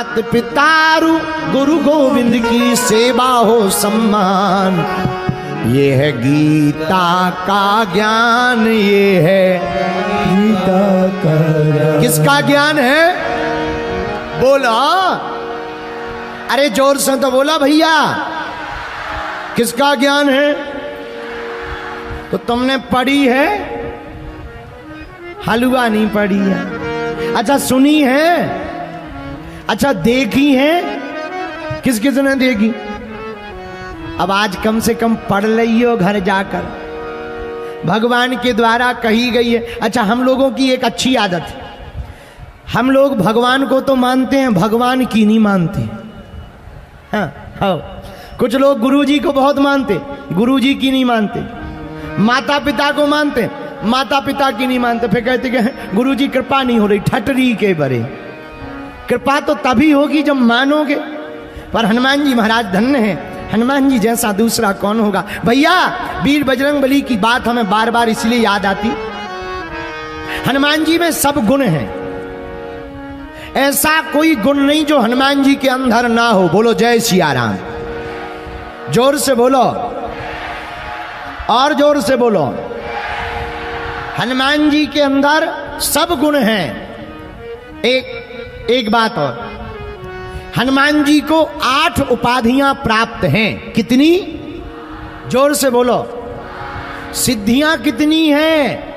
मात पितारु गुरु गोविंद की सेवा हो सम्मान। ये है गीता का ज्ञान, ये है गीता का ज्ञान। किसका ज्ञान है? बोला, अरे जोर से तो बोला भैया, किसका ज्ञान है? तो तुमने पढ़ी है? हलवा नहीं पढ़ी है। अच्छा सुनी है? अच्छा देखी है? किस किस ने देखी? अब आज कम से कम पढ़ लियो घर जाकर, भगवान के द्वारा कही गई है। अच्छा हम लोगों की एक अच्छी आदत है, हम लोग भगवान को तो मानते हैं, भगवान की नहीं मानते। हाँ हाँ, कुछ लोग गुरुजी को बहुत मानते, गुरुजी की नहीं मानते। माता पिता को मानते, माता पिता की नहीं मानते। फिर कहते कि गुरुजी कृपा नहीं हो रही, ठटरी के बरे। कृपा तो तभी होगी जब मानोगे। पर हनुमान जी महाराज धन्य हैं, हनुमान जी जैसा दूसरा कौन होगा। भैया वीर बजरंगबली की बात हमें बार बार इसलिए याद आती, हनुमान जी में सब गुण हैं, ऐसा कोई गुण नहीं जो हनुमान जी के अंदर ना हो। बोलो जय सिया राम, जोर से बोलो और जोर से बोलो। हनुमान जी के अंदर सब गुण हैं। एक बात और, हनुमान जी को 8 उपाधियां प्राप्त हैं। कितनी? जोर से बोलो। सिद्धियां कितनी हैं?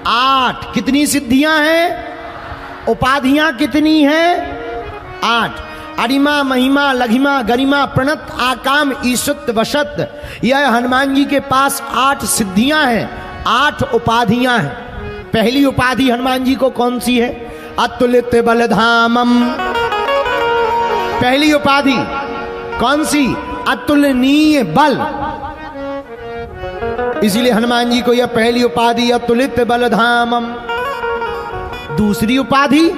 8। कितनी सिद्धियां हैं? उपाधियां कितनी हैं? 8। अरिमा महिमा लघिमा गरिमा प्रणत आकाम ईशुत वशत, यह हनुमान जी के पास 8 सिद्धियां हैं, 8 उपाधियां हैं। पहली उपाधि हनुमान जी को कौन सी है? अतुलित बलधामम। पहली उपाधि कौन सी? अतुलनीय बल। इसीलिए हनुमान जी को यह पहली उपाधि अतुलित बलधामम। दूसरी उपाधि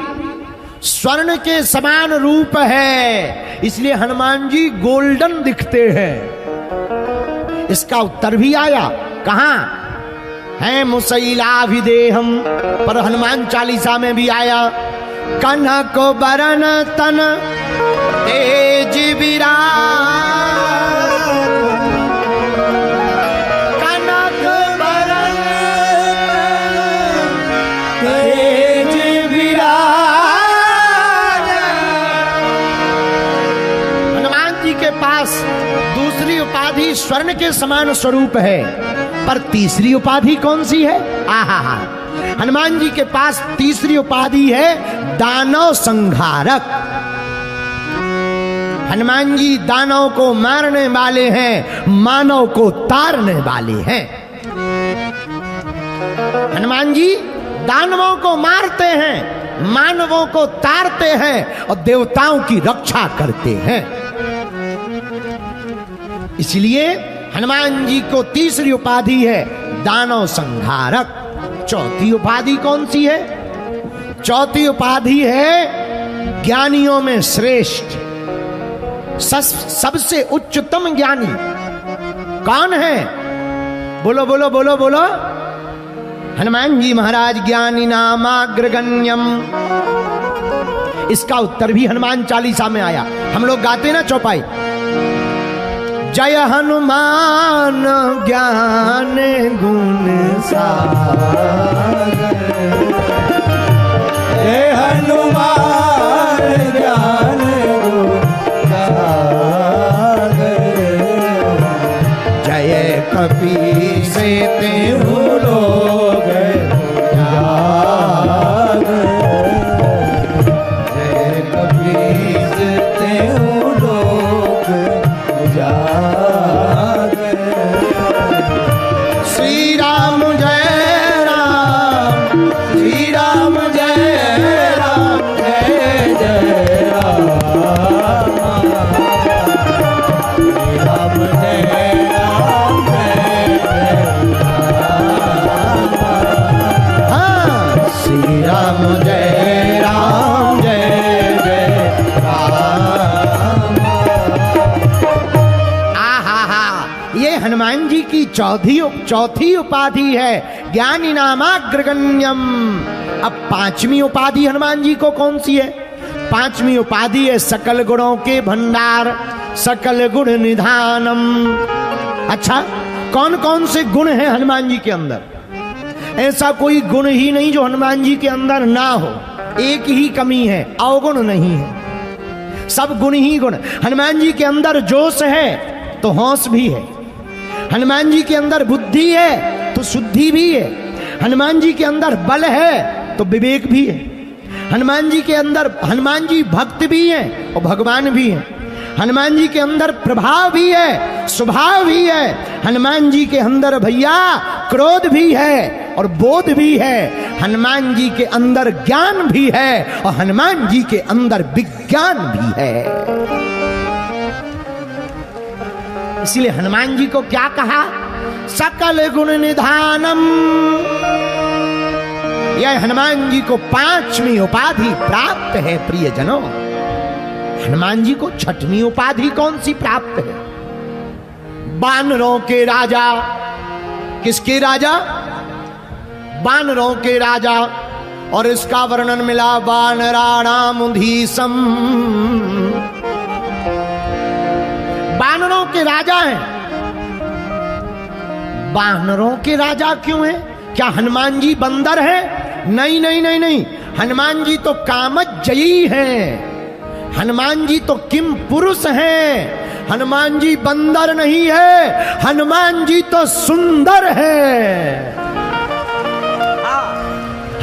स्वर्ण के समान रूप है, इसलिए हनुमान जी गोल्डन दिखते हैं। इसका उत्तर भी आया, कहां है? मुसैलाभिदेहम पर हनुमान चालीसा में भी आया, कनक बरन तन तेज विराट, कनक बरन तेज विराट। हनुमान जी के पास दूसरी उपाधि स्वर्ण के समान स्वरूप है, पर तीसरी उपाधि कौन सी है? आहा, हनुमान जी के पास तीसरी उपाधि है दानव संहारक। हनुमान जी दानव को मारने वाले हैं, मानव को तारने वाले हैं। हनुमान जी दानवों को मारते हैं, मानवों को तारते हैं और देवताओं की रक्षा करते हैं। इसलिए हनुमान जी को तीसरी उपाधि है दानव संहारक। चौथी उपाधि कौन सी है? चौथी उपाधि है ज्ञानियों में श्रेष्ठ, सबसे उच्चतम ज्ञानी। कौन है? बोलो बोलो बोलो बोलो। हनुमान जी महाराज ज्ञानी नामाग्रगण्यम। इसका उत्तर भी हनुमान चालीसा में आया, हम लोग गाते ना चौपाई, जय हनुमान ज्ञान गुण सागर, जय हनुमान ज्ञान गुण सागर, जय कपीस तेहु लोग जागर, जय कपीस तेहु लोग जागर। श्री राम जय राम, श्री राम जय राम, जय जय राम, राम जय राम, जय जय राम। हाँ, श्री राम जय राम, जय जय राम। ये हनुमान जी की चौथी उपाधि है ज्ञानी नामाग्रगण्यम। अब 5वीं उपाधि हनुमान जी को कौन सी है? पांचवी उपाधि है सकल गुणों के भंडार, सकल गुण निधानम। अच्छा, कौन कौन से गुण हैं हनुमान जी के अंदर? ऐसा कोई गुण ही नहीं जो हनुमान जी के अंदर ना हो। एक ही कमी है, अवगुण नहीं है, सब गुण ही गुण। हनुमान जी के अंदर जोश है तो होश भी है, हनुमान जी के अंदर बुद्धि है तो शुद्धि भी है, हनुमान जी के अंदर बल है तो विवेक भी है, हनुमान जी के अंदर, हनुमान जी भक्त भी हैं और भगवान भी हैं, हनुमान जी के अंदर प्रभाव भी है, स्वभाव भी है, हनुमान जी के अंदर भैया क्रोध भी है और बोध भी है, हनुमान जी के अंदर ज्ञान भी है और हनुमान जी के अंदर विज्ञान भी है। इसलिए हनुमान जी को क्या कहा? सकल गुण निधानम। यह हनुमान जी को पांचवी उपाधि प्राप्त है प्रियजनों। हनुमान जी को छठवीं उपाधि कौन सी प्राप्त है? बानरों के राजा। किसके राजा? बानरों के राजा। और इसका वर्णन मिला वानराणामुधीसम। बानरों के राजा हैं। बानरों के राजा क्यों हैं? क्या हनुमान जी बंदर हैं? नहीं नहीं नहीं नहीं, हनुमान जी तो कामजयी हैं, हनुमान जी तो किम पुरुष हैं, हनुमान जी बंदर नहीं है, हनुमान जी तो सुंदर है।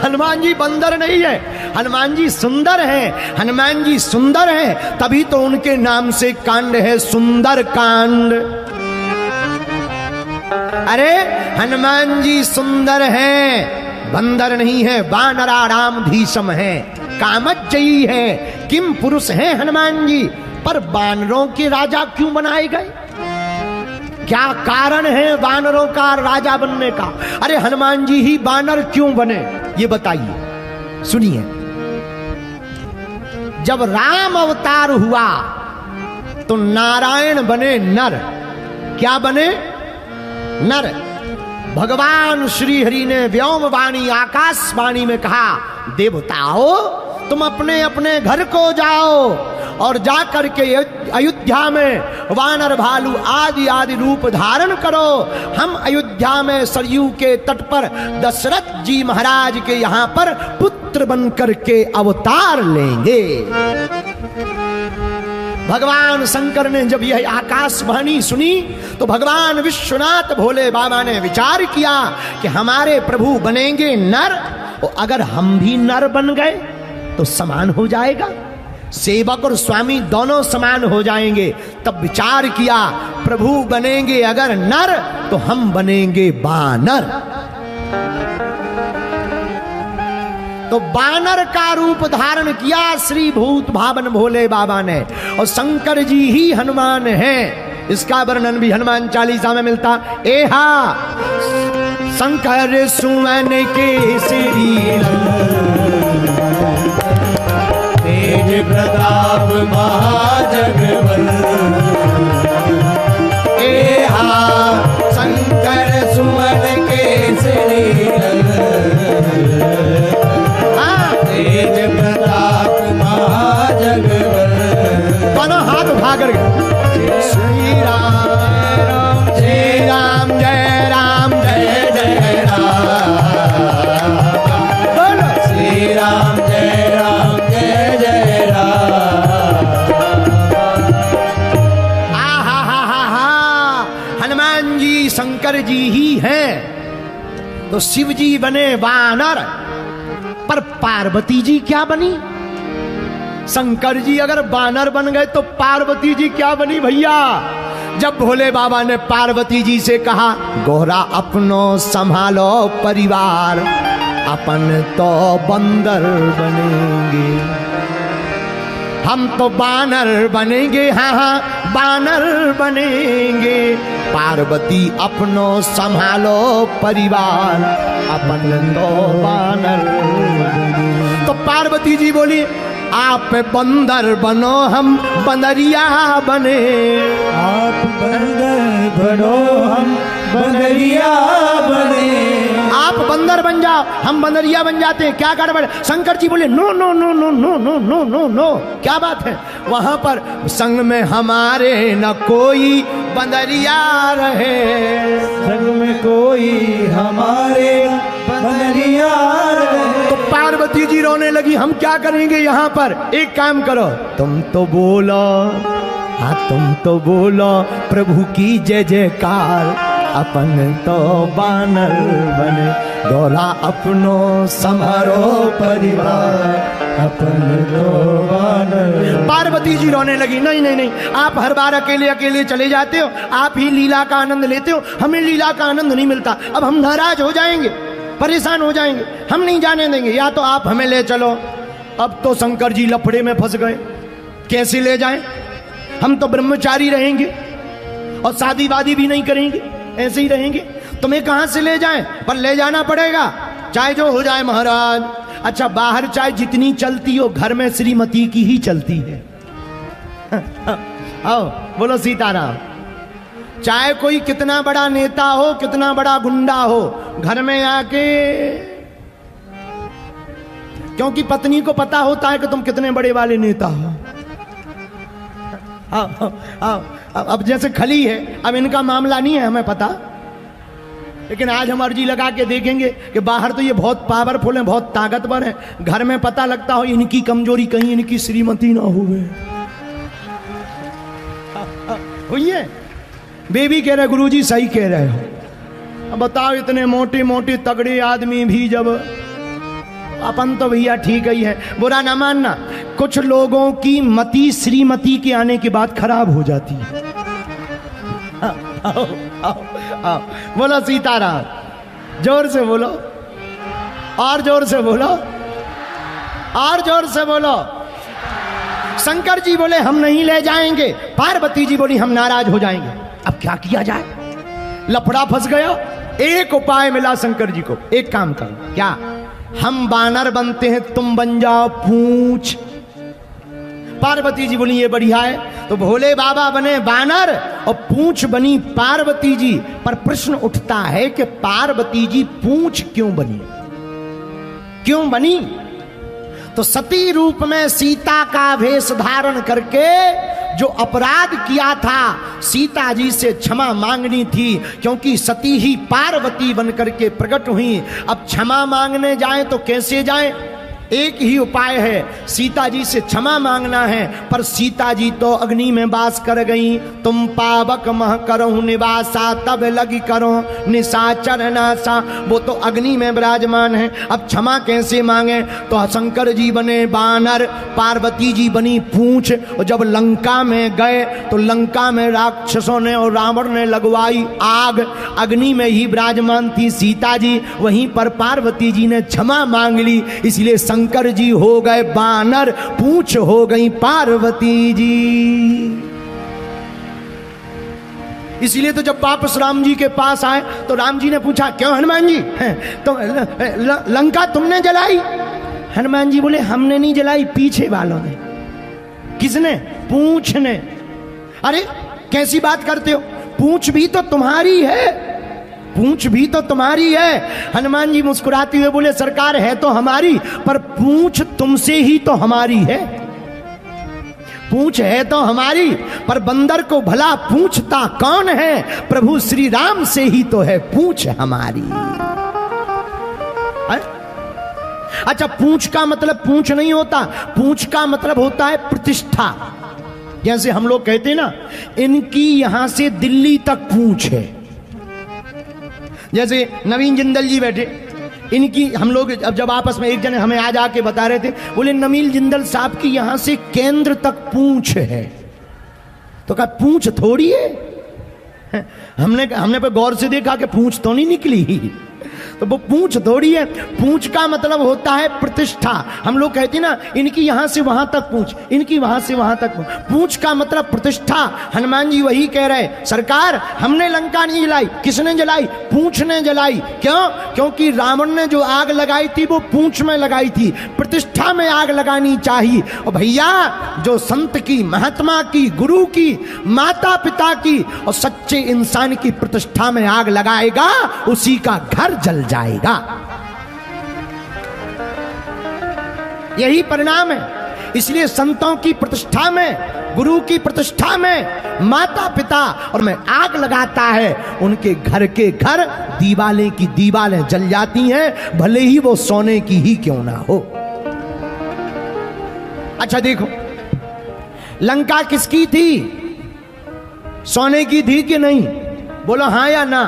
हनुमान जी बंदर नहीं है, हनुमान जी सुंदर है। हनुमान जी सुंदर है तभी तो उनके नाम से कांड है सुंदर कांड। अरे हनुमान जी सुंदर हैं, बंदर नहीं है, वानराणाम धीसम है, कामजयी है, किम पुरुष है हनुमान जी। पर बानरों के राजा क्यों बनाए गए? क्या कारण है बानरों का राजा बनने का? अरे हनुमान जी ही बानर क्यों बने ये बताइए। सुनिए, जब राम अवतार हुआ तो नारायण बने नर। क्या बने? नर। भगवान श्री हरि ने व्योम वाणी आकाशवाणी में कहा, देवताओं तुम अपने अपने घर को जाओ और जाकर के अयोध्या में वानर भालू आदि आदि रूप धारण करो। हम अयोध्या में सरयू के तट पर दशरथ जी महाराज के यहाँ पर पुत्र बनकर के अवतार लेंगे। भगवान शंकर ने जब यह आकाशवाणी सुनी तो भगवान विश्वनाथ भोले बाबा ने विचार किया कि हमारे प्रभु बनेंगे नर, और अगर हम भी नर बन गए तो समान हो जाएगा, सेवक और स्वामी दोनों समान हो जाएंगे। तब विचार किया प्रभु बनेंगे अगर नर तो हम बनेंगे बानर। तो बानर का रूप धारण किया श्री भूत भावन भोले बाबा ने, और शंकर जी ही हनुमान हैं। इसका वर्णन भी हनुमान चालीसा में मिलता। एहा शंकर सुमन केसरी तेज प्रताप महाजगबल। एहा शंकर सुमन केसरी तेज प्रताप महाजगबल। दोनों हाथ उठा कर श्री राम जय राम जय राम जय जय राम। बोलो श्री राम जय राम जय जय राम। आहा हा हा हा। हनुमान जी शंकर जी ही हैं तो शिव जी बने वानर। पर पार्वती जी क्या बनी? शंकर जी अगर बानर बन गए तो पार्वती जी क्या बनी भैया? जब भोले बाबा ने पार्वती जी से कहा, गोरा अपनो संभालो परिवार, अपन तो बंदर बनेंगे, हम तो बानर बनेंगे, हाँ हाँ बानर बनेंगे। पार्वती अपनो संभालो परिवार, अपन तो बानर बनेंगे। तो पार्वती जी बोली, आप बंदर बनो हम बंदरिया बने। आप बंदर बनो हम बंदरिया बने। आप बंदर बन जाओ, हम बंदरिया बन जाते हैं, क्या गड़बड़? शंकर जी बोले no no no no no no no no no, क्या बात है? वहां पर संग में हमारे न कोई बंदरिया रहे, संग में कोई हमारे बंदरिया रहे। तो पार्वती जी रोने लगी, हम क्या करेंगे यहाँ पर? एक काम करो, तुम तो बोलो, हाँ तुम तो बोलो प्रभु की जय जयकार, अपन तो बानर बने, डोला अपनो समारो परिवार, अपन तो बानर। पार्वती जी रोने लगी, नहीं नहीं नहीं, आप हर बार अकेले अकेले चले जाते हो, आप ही लीला का आनंद लेते हो, हमें लीला का आनंद नहीं मिलता, अब हम नाराज हो जाएंगे, परेशान हो जाएंगे, हम नहीं जाने देंगे, या तो आप हमें ले चलो। अब तो शंकर जी लफड़े में फंस गए, कैसे ले जाएं? हम तो ब्रह्मचारी रहेंगे और शादी वादी भी नहीं करेंगे, ऐसे ही रहेंगे, तुम्हें कहां से ले जाएं? पर ले जाना पड़ेगा, चाहे जो हो जाए महाराज। अच्छा, बाहर चाहे जितनी चलती हो, घर में श्रीमती की ही चलती है। आओ बोलो सीताराम। चाहे कोई कितना बड़ा नेता हो, कितना बड़ा गुंडा हो, घर में आके, क्योंकि पत्नी को पता होता है कि तुम कितने बड़े वाले नेता हो। अब जैसे खली है, अब इनका मामला नहीं है हमें पता, लेकिन आज हम अर्जी लगा के देखेंगे कि बाहर तो ये बहुत पावरफुल है, बहुत ताकतवर है, घर में पता लगता हो इनकी कमजोरी कहीं इनकी श्रीमती ना हुए। हुई है? बेबी कह रहे गुरुजी सही कह रहे हो। अब बताओ, इतने मोटे मोटे तगड़े आदमी भी जब, अपन तो भैया ठीक ही है, बुरा ना मानना, कुछ लोगों की मति श्रीमती के आने के बाद खराब हो जाती है। आओ, आओ, आओ, बोलो सीताराम, जोर से बोलो, और जोर से बोलो, और जोर से बोलो। शंकर जी बोले हम नहीं ले जाएंगे, पार्वती जी बोली हम नाराज हो जाएंगे। अब क्या किया जाए? लफड़ा फंस गया। एक उपाय मिला शंकर जी को, एक काम करो, क्या? हम बानर बनते हैं, तुम बन जाओ पूंछ। पार्वती जी बोली ये बढ़िया है, तो भोले बाबा बने बानर और पूंछ बनी पार्वती जी। पर प्रश्न उठता है कि पार्वती जी पूंछ क्यों बनी? क्यों बनी? तो सती रूप में सीता का वेश धारण करके जो अपराध किया था, सीता जी से क्षमा मांगनी थी, क्योंकि सती ही पार्वती बनकर के प्रकट हुई। अब क्षमा मांगने जाएं तो कैसे जाएं? एक ही उपाय है, सीता जी से क्षमा मांगना है। पर सीता जी तो अग्नि में वास कर गई। तुम पावक मह करो निवासा, तब लगी करो निशाचर नासा। वो तो अग्नि में विराजमान है, अब क्षमा कैसे मांगे? तो शंकर जी बने बानर, पार्वती जी बनी पूंछ। और जब लंका में गए तो लंका में राक्षसों ने और रावण ने लगवाई आग, अग्नि में ही विराजमान थी सीता जी, वहीं पर पार्वती जी ने क्षमा मांग ली। इसलिए शंकर जी हो गए बानर, पूंछ हो गई पार्वती जी। इसलिए तो जब वापस राम जी के पास आए तो राम जी ने पूछा क्यों हनुमान जी, तो लंका तुमने जलाई? हनुमान जी बोले हमने नहीं जलाई, पीछे वालों ने। किसने? पूंछ ने। अरे कैसी बात करते हो, पूंछ भी तो तुम्हारी है, पूंछ भी तो तुम्हारी है। हनुमान जी मुस्कुराते हुए बोले सरकार है तो हमारी, पर पूंछ तुमसे ही तो हमारी है। पूंछ है तो हमारी, पर बंदर को भला पूछता कौन है? प्रभु श्री राम से ही तो है पूंछ हमारी। अच्छा, पूंछ का मतलब पूंछ नहीं होता, पूंछ का मतलब होता है प्रतिष्ठा। जैसे हम लोग कहते हैं ना, इनकी यहां से दिल्ली तक पूंछ है। जैसे नवीन जिंदल जी बैठे, इनकी हम लोग अब जब आपस में एक जने हमें आज आके बता रहे थे, बोले नवीन जिंदल साहब की यहां से केंद्र तक पूंछ है। तो कहा पूंछ थोड़ी है, हमने पे गौर से देखा कि पूंछ तो नहीं निकली। तो वो पूंछ थोड़ी है। पूंछ का मतलब होता है प्रतिष्ठा। हम लोग कहते हैं ना, इनकी यहां से वहां तक पूंछ, इनकी वहां से वहां तक पूंछ। पूंछ का मतलब प्रतिष्ठा। हनुमान जी वही कह रहे, सरकार हमने लंका नहीं जलाई। किसने जलाई? पूंछ ने जलाई। क्यों? क्योंकि रावण ने जो आग लगाई थी वो पूंछ में लगाई थी। प्रतिष्ठा में आग लगानी चाहिए। और भैया, जो संत की, महात्मा की, गुरु की, माता पिता की और सच्चे इंसान की प्रतिष्ठा में आग लगाएगा, उसी का घर जल जाएगा। यही परिणाम है। इसलिए संतों की प्रतिष्ठा में, गुरु की प्रतिष्ठा में माता पिता और में आग लगाता है, उनके घर के घर दीवालें की दीवालें जल जाती हैं, भले ही वो सोने की ही क्यों ना हो। अच्छा देखो, लंका किसकी थी? सोने की थी कि नहीं? बोलो हां या ना।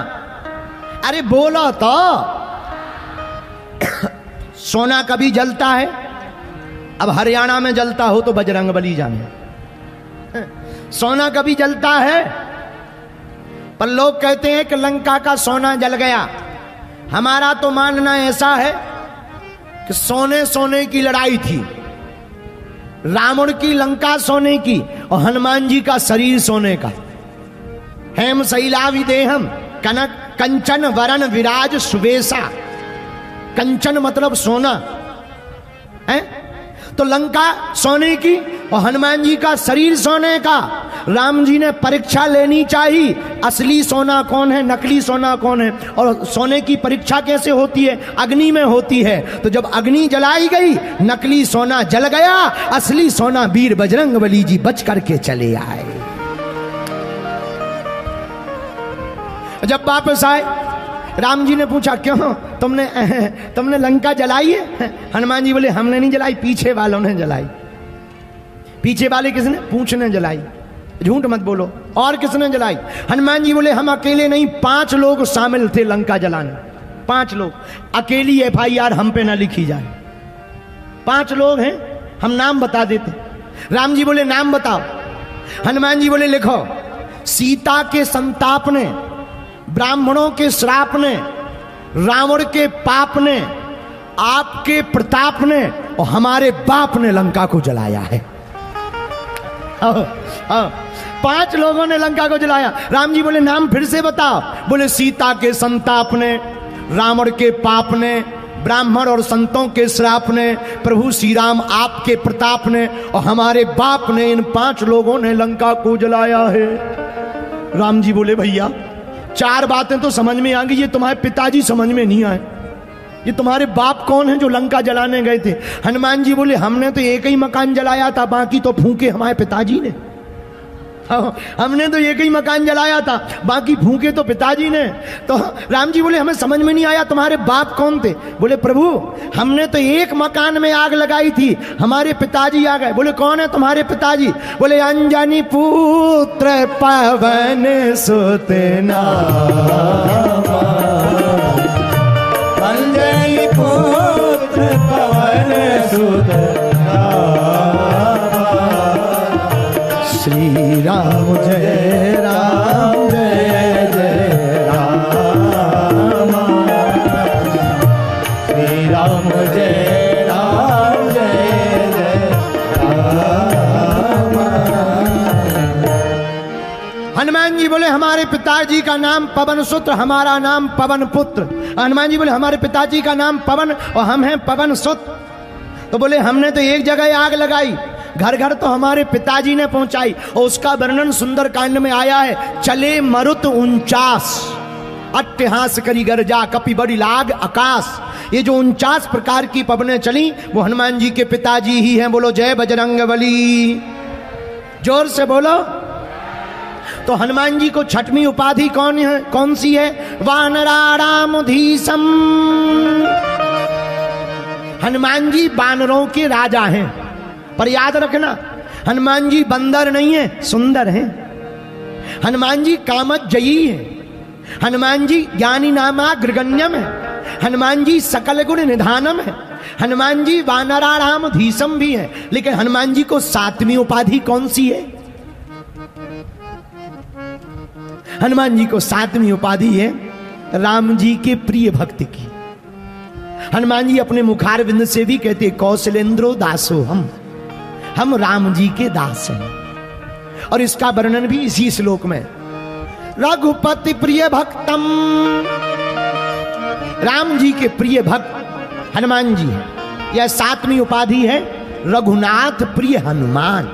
अरे बोलो तो। सोना कभी जलता है? अब हरियाणा में जलता हो तो बजरंगबली जाने। सोना कभी जलता है? पर लोग कहते हैं कि लंका का सोना जल गया। हमारा तो मानना ऐसा है कि सोने सोने की लड़ाई थी। रावण की लंका सोने की और हनुमान जी का शरीर सोने का। हेम शैलाविदेहम कनक कंचन वरण विराज सुवेशा। कंचन मतलब सोना है। तो लंका सोने की और हनुमान जी का शरीर सोने का। राम जी ने परीक्षा लेनी चाहिए, असली सोना कौन है, नकली सोना कौन है। और सोने की परीक्षा कैसे होती है? अग्नि में होती है। तो जब अग्नि जलाई गई, नकली सोना जल गया, असली सोना वीर बजरंगबली जी बच करके चले आए। जब वापस आए, राम जी ने पूछा क्यों तुमने लंका जलाई है? हनुमान जी बोले हमने नहीं जलाई, पीछे वालों ने जलाई। पीछे वाले किसने? पूंछ ने जलाई। झूठ मत बोलो। और किसने जलाई? हनुमान जी बोले हम अकेले नहीं, 5 लोग शामिल थे लंका जलाने। 5 लोग। अकेली FIR हम पे ना लिखी जाए। 5 लोग हैं, हम नाम बता देते। राम जी बोले नाम बताओ। हनुमान जी बोले लिखो। सीता के संताप ने, ब्राह्मणों के श्राप ने, रावण के पाप ने, आपके प्रताप ने और हमारे बाप ने लंका को जलाया है। 5 लोगों ने लंका को जलाया। राम जी बोले नाम फिर से बताओ। बोले सीता के संताप ने, रावण के पाप ने, ब्राह्मण और संतों के श्राप ने, प्रभु श्री राम आपके प्रताप ने और हमारे बाप ने, इन 5 लोगों ने लंका को जलाया है। राम जी बोले भैया 4 बातें तो समझ में आ गई, ये तुम्हारे पिताजी समझ में नहीं आए। ये तुम्हारे बाप कौन है जो लंका जलाने गए थे? हनुमान जी बोले हमने तो एक ही मकान जलाया था, बाकी तो फूके हमारे पिताजी ने। हमने तो एक ही मकान जलाया था, बाकी फूके तो पिताजी ने। तो राम जी बोले हमें समझ में नहीं आया तुम्हारे बाप कौन थे? बोले प्रभु हमने तो एक मकान में आग लगाई थी, हमारे पिताजी आ गए। बोले कौन है तुम्हारे पिताजी? बोले अंजनी पुत्र पवन सुत नामा। अंजनी पुत्र पवन सुत नामा। श्री राम जय राम जय जय राम। श्री राम जय राम जय जय राम। हनुमान जी बोले हमारे पिताजी का नाम पवन सुत, हमारा नाम पवन पुत्र। हनुमान जी बोले हमारे पिताजी का नाम पवन और हम हैं पवन सुत। तो बोले हमने तो एक जगह आग लगाई, घर घर तो हमारे पिताजी ने पहुंचाई। और उसका वर्णन सुंदर कांड में आया है। चले मरुत 49 अट्टहास करी गर्जा कपि बड़ी लाग आकाश। ये जो 49 प्रकार की पवनें चली वो हनुमान जी के पिताजी ही हैं। बोलो जय बजरंगबली, जोर से बोलो। तो हनुमान जी को छठवीं उपाधि कौन सी है? वानराणामधीशम। हनुमान जी बानरों के राजा हैं। पर याद रखना हनुमान जी बंदर नहीं है, सुंदर हैं। हनुमान जी कामजयी है। हनुमान जी ज्ञानी नामाग्रगण्यम है। हनुमान जी सकल गुण निधानम है। हनुमान जी वानराणामधीशम भी है। लेकिन हनुमान जी को 7वीं उपाधि कौन सी है? हनुमान जी को 7वीं उपाधि है राम जी के प्रिय भक्त की। हनुमान जी अपने मुखारविंद से भी कहते कौशलेंद्रो दासो हम राम जी के दास हैं। और इसका वर्णन भी इसी श्लोक में, रघुपति प्रिय भक्तम, राम जी के प्रिय भक्त हनुमान जी है। यह 7वीं उपाधि है रघुनाथ प्रिय हनुमान।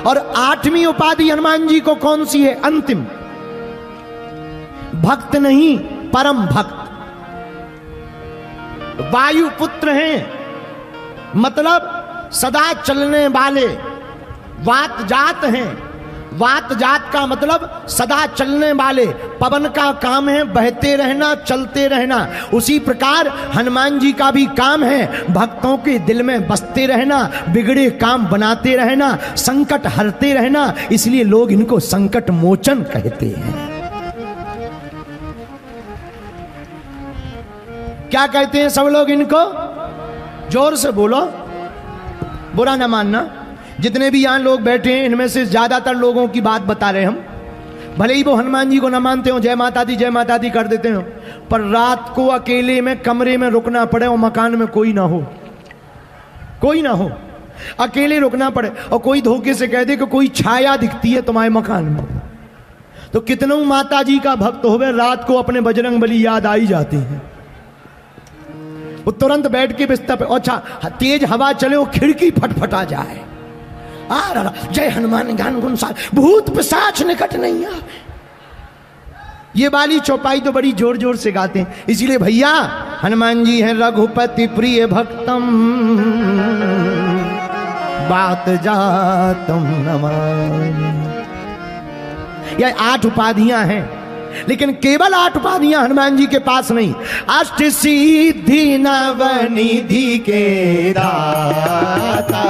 और 8वीं उपाधि हनुमान जी को कौन सी है? अंतिम, भक्त नहीं परम भक्त। वायु पुत्र हैं, मतलब सदा चलने वाले, वात जात हैं। वात जात का मतलब सदा चलने वाले, पवन का काम है बहते रहना, चलते रहना। उसी प्रकार हनुमान जी का भी काम है भक्तों के दिल में बसते रहना, बिगड़े काम बनाते रहना, संकट हरते रहना। इसलिए लोग इनको संकट मोचन कहते हैं। क्या कहते हैं सब लोग इनको? जोर से बोलो, बुरा ना मानना। जितने भी यहां लोग बैठे हैं इनमें से ज्यादातर लोगों की बात बता रहे हम। भले ही वो हनुमान जी को ना मानते हो, जय माता दी कर देते हो, पर रात को अकेले में कमरे में रुकना पड़े और मकान में कोई ना हो, अकेले रुकना पड़े और कोई धोखे से कह दे कि कोई छाया दिखती है तुम्हारे मकान में, तो कितनों माता जी का भक्त होवे रात को अपने बजरंग बली याद आई जाती है। वो तुरंत बैठ के बिस्तर पे, अच्छा तेज हवा चले वो खिड़की फटफटा जाए, जय हनुमान ज्ञान गुण सागर, भूत पिशाच निकट नहीं आवे। ये वाली चौपाई तो बड़ी जोर जोर से गाते हैं। इसीलिए भैया हनुमान जी हैं रघुपति प्रिय भक्तम, बात जातम नमामि। यह 8 उपाधियां हैं, लेकिन केवल 8 उपाधियां हनुमान जी के पास नहीं। अष्ट सिद्धि नवनिधि के दाता,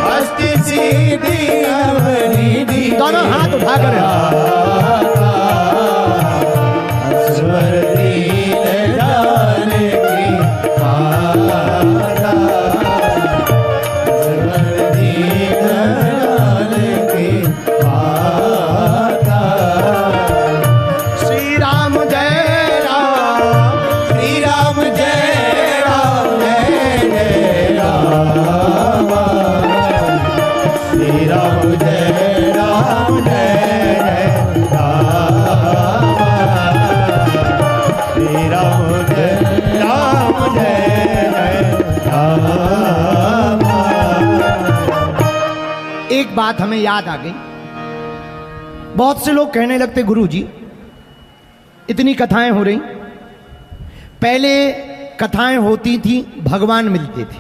अष्ट सिद्धि नवनिधि, दोनों हाथ उठाकर बात हमें याद आ गई। बहुत से लोग कहने लगते गुरुजी इतनी कथाएं हो रही, पहले कथाएं होती थी भगवान मिलते थे,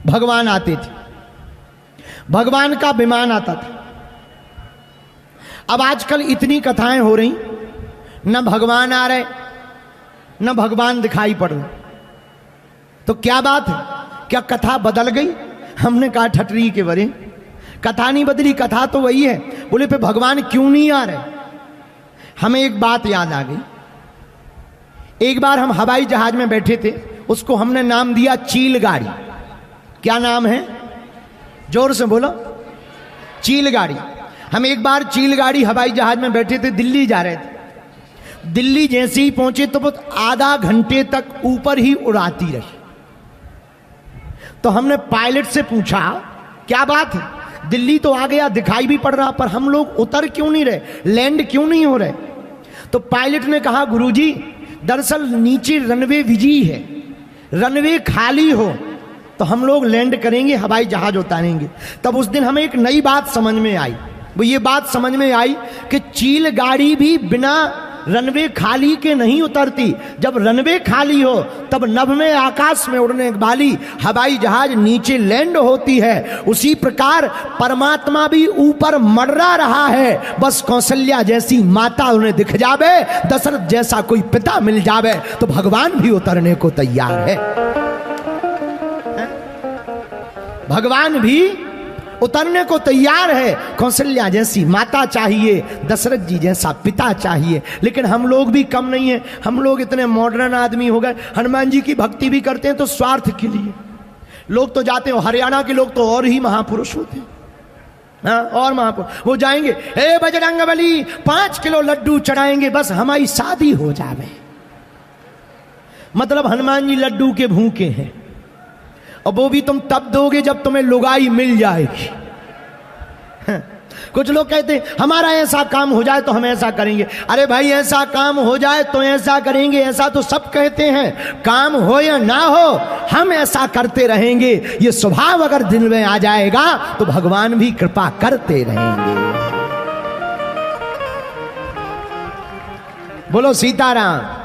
भगवान आते थे, भगवान का विमान आता था। अब आजकल इतनी कथाएं हो रही, न भगवान आ रहे न भगवान दिखाई पड़ रहे, तो क्या बात है? क्या कथा बदल गई? हमने कहा ठटरी के बरे, कथा नहीं बदली, कथा तो वही है। बोले पे भगवान क्यों नहीं आ रहे? हमें एक बात याद आ गई। एक बार हम हवाई जहाज में बैठे थे, उसको हमने नाम दिया चील गाड़ी। क्या नाम है? जोर से बोलो, चील गाड़ी। हम एक बार चील गाड़ी हवाई जहाज में बैठे थे, दिल्ली जा रहे थे। दिल्ली जैसे ही पहुंचे तो बहुत आधा घंटे तक ऊपर ही उड़ाती रही। तो हमने पायलट से पूछा क्या बात है, दिल्ली तो आ गया, दिखाई भी पड़ रहा, पर हम लोग उतर क्यों नहीं रहे, लैंड क्यों नहीं हो रहे? तो पायलट ने कहा गुरुजी दरअसल नीचे रनवे बिजी है, रनवे खाली हो तो हम लोग लैंड करेंगे, हवाई जहाज उतारेंगे। तब उस दिन हमें एक नई बात समझ में आई। वो ये बात समझ में आई कि चील गाड़ी भी बिना रनवे खाली के नहीं उतरती। जब रनवे खाली हो तब नभ में आकाश में उड़ने वाली हवाई जहाज नीचे लैंड होती है। उसी प्रकार परमात्मा भी ऊपर मर्रा रहा है, बस कौशल्या जैसी माता उन्हें दिख जावे, दशरथ जैसा कोई पिता मिल जावे तो भगवान भी उतरने को तैयार है। भगवान भी उतरने को तैयार है। कौशल्या जैसी माता चाहिए, दशरथ जी जैसा पिता चाहिए। लेकिन हम लोग भी कम नहीं है, हम लोग इतने मॉडर्न आदमी हो गए, हनुमान जी की भक्ति भी करते हैं तो स्वार्थ के लिए। लोग तो जाते हैं, हरियाणा के लोग तो और ही महापुरुष होते हैं, हाँ और महापुरुष। वो जाएंगे, हे बजरंगबली 5 किलो लड्डू चढ़ाएंगे, बस हमारी शादी हो जावे। मतलब हनुमान जी लड्डू के भूखे हैं, और वो भी तुम तब दोगे जब तुम्हें लुगाई मिल जाएगी। कुछ लोग कहते हैं हमारा ऐसा काम हो जाए तो हम ऐसा करेंगे। अरे भाई ऐसा काम हो जाए तो ऐसा करेंगे, ऐसा तो सब कहते हैं। काम हो या ना हो हम ऐसा करते रहेंगे। ये स्वभाव अगर दिल में आ जाएगा तो भगवान भी कृपा करते रहेंगे। बोलो सीताराम।